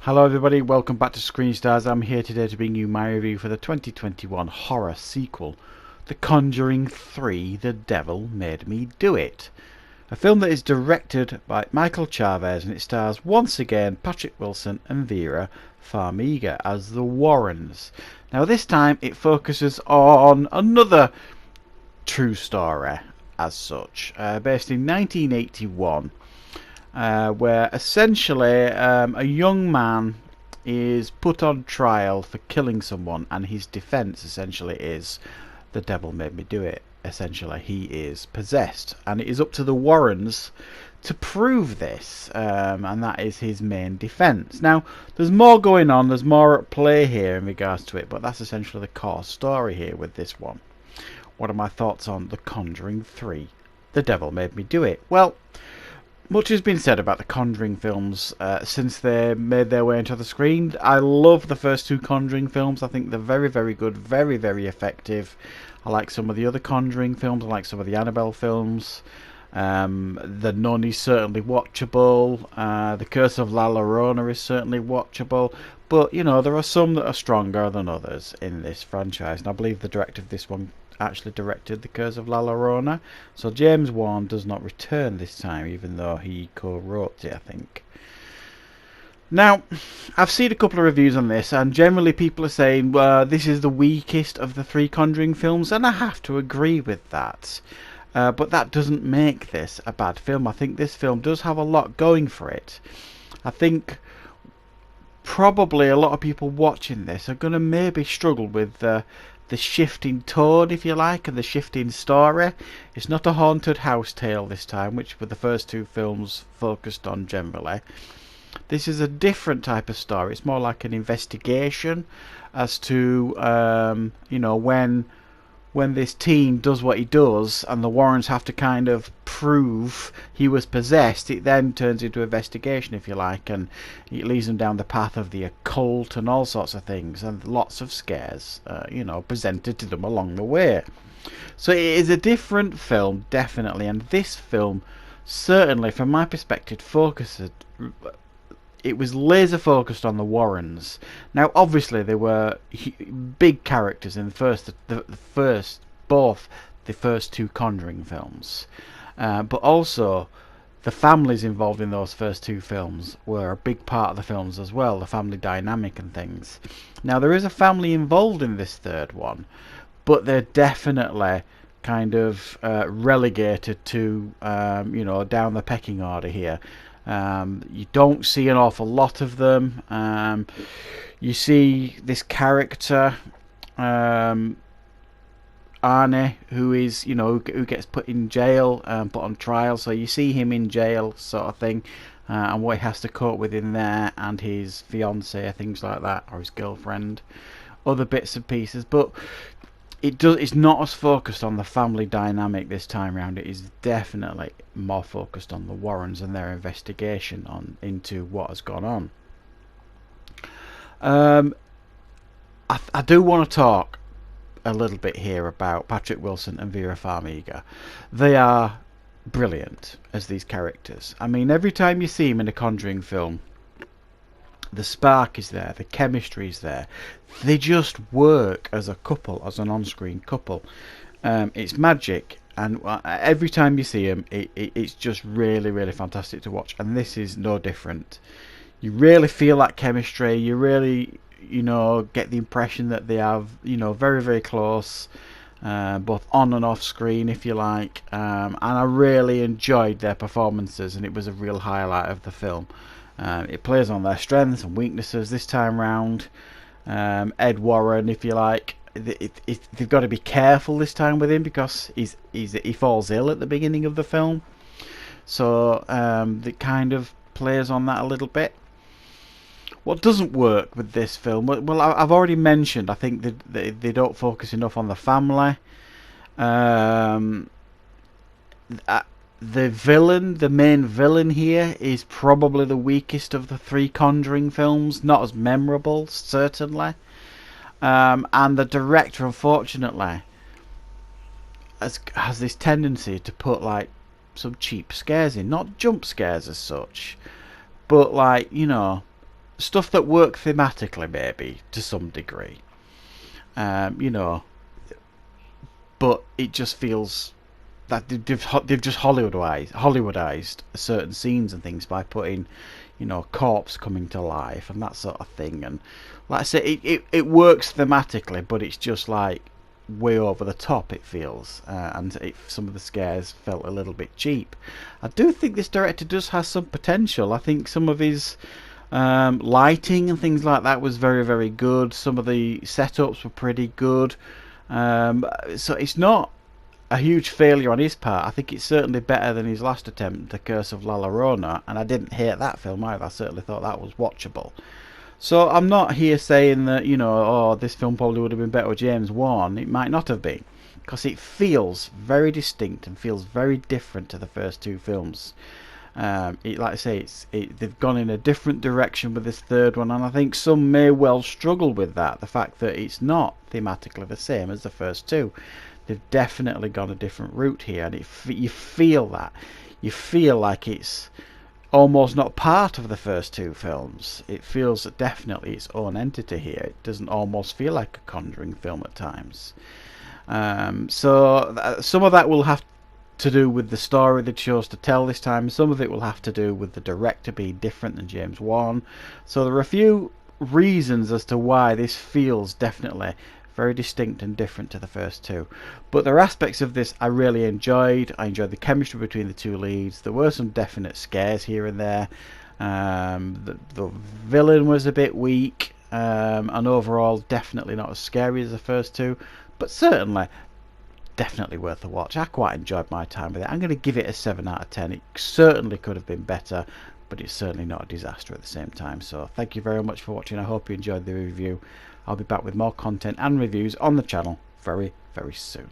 Hello everybody, welcome back to Screen Stars. I'm here today to bring you my review for the 2021 horror sequel, The Conjuring 3, The Devil Made Me Do It. A film that is directed by Michael Chavez and it stars once again Patrick Wilson and Vera Farmiga as the Warrens. Now this time it focuses on another true story as such, based in 1981. Where essentially a young man is put on trial for killing someone, and his defence essentially is the devil made me do it. Essentially, he is possessed, and it is up to the Warrens to prove this, and that is his main defence. Now, there's more going on, there's more at play here in regards to it, but that's essentially the core story here with this one. What are my thoughts on The Conjuring 3? The Devil Made Me Do It. Well, much has been said about the Conjuring films since they made their way into the screen. I love the first two Conjuring films. I think they're very, very good, very, very effective. I like some of the other Conjuring films. I like some of the Annabelle films. The Nun is certainly watchable. The Curse of La Llorona is certainly watchable. But, you know, there are some that are stronger than others in this franchise. And I believe the director of this one actually directed The Curse of La Llorona. So James Wan does not return this time, even though he co-wrote it, I think. Now, I've seen a couple of reviews on this, and generally people are saying, well, this is the weakest of the three Conjuring films, and I have to agree with that. But that doesn't make this a bad film. I think this film does have a lot going for it. I think probably a lot of people watching this are going to maybe struggle with the shifting tone, if you like, and the shifting story. It's not a haunted house tale this time, which were the first two films focused on generally. This is a different type of story. It's more like an investigation as to, you know, when this teen does what he does and the Warrens have to kind of prove he was possessed, it then turns into an investigation, if you like, and it leads them down the path of the occult and all sorts of things, and lots of scares, you know, presented to them along the way. So it is a different film, definitely, and this film certainly, from my perspective, it was laser focused on the Warrens. Now, obviously, there were big characters in both the first two Conjuring films, but also the families involved in those first two films were a big part of the films as well. The family dynamic and things. Now, there is a family involved in this third one, but they're definitely kind of relegated to, you know, down the pecking order here. You don't see an awful lot of them. You see this character, Arne, who is, you know, who gets put in jail, put on trial. So you see him in jail, sort of thing, and what he has to cope with in there, and his fiancée, things like that, or his girlfriend, other bits and pieces. But it's not as focused on the family dynamic this time around. It is definitely more focused on the Warrens and their investigation into what has gone on. I do want to talk a little bit here about Patrick Wilson and Vera Farmiga. They are brilliant as these characters. I mean, every time you see them in a Conjuring film, the spark is there, the chemistry is there. They just work as a couple, as an on-screen couple. It's magic, and every time you see them, it's just really, really fantastic to watch. And this is no different. You really feel that chemistry. You really, you know, get the impression that they have, you know, very, very close, both on and off screen, if you like. And I really enjoyed their performances, and it was a real highlight of the film. It plays on their strengths and weaknesses this time round. Ed Warren, if you like, they've got to be careful this time with him because he falls ill at the beginning of the film. So it kind of plays on that a little bit. What doesn't work with this film? Well, I've already mentioned, I think that they don't focus enough on the family. The main villain here is probably the weakest of the three Conjuring films. Not as memorable, certainly. And the director, unfortunately, has this tendency to put like some cheap scares in. Not jump scares as such, but like, you know, stuff that work thematically, maybe to some degree, you know, but it just feels that they've just Hollywoodized certain scenes and things by putting, you know, corpse coming to life and that sort of thing. And like I say, it works thematically, but it's just like way over the top, it feels, and some of the scares felt a little bit cheap. I do think this director does have some potential. I think some of his lighting and things like that was very, very good. Some of the setups were pretty good. So it's not a huge failure on his part. I think it's certainly better than his last attempt, The Curse of La Llorona, and I didn't hate that film either. I certainly thought that was watchable. So I'm not here saying that, you know, oh, this film probably would have been better with James Wan. It might not have been, because it feels very distinct and feels very different to the first two films. Like I say, they've gone in a different direction with this third one, and I think some may well struggle with that. The fact that it's not thematically the same as the first two. They've definitely gone a different route here, and you feel that. You feel like it's almost not part of the first two films. It feels definitely its own entity here. It doesn't almost feel like a Conjuring film at times. So some of that will have to do with the story they chose to tell this time. Some of it will have to do with the director being different than James Wan. So there are a few reasons as to why this feels definitely very distinct and different to the first two. But there are aspects of this I really enjoyed. I enjoyed the chemistry between the two leads. There were some definite scares here and there. The villain was a bit weak, and overall definitely not as scary as the first two, but certainly definitely worth a watch. I quite enjoyed my time with it. I'm going to give it a 7 out of 10. It certainly could have been better, but it's certainly not a disaster at the same time. So thank you very much for watching. I hope you enjoyed the review. I'll be back with more content and reviews on the channel very, very soon.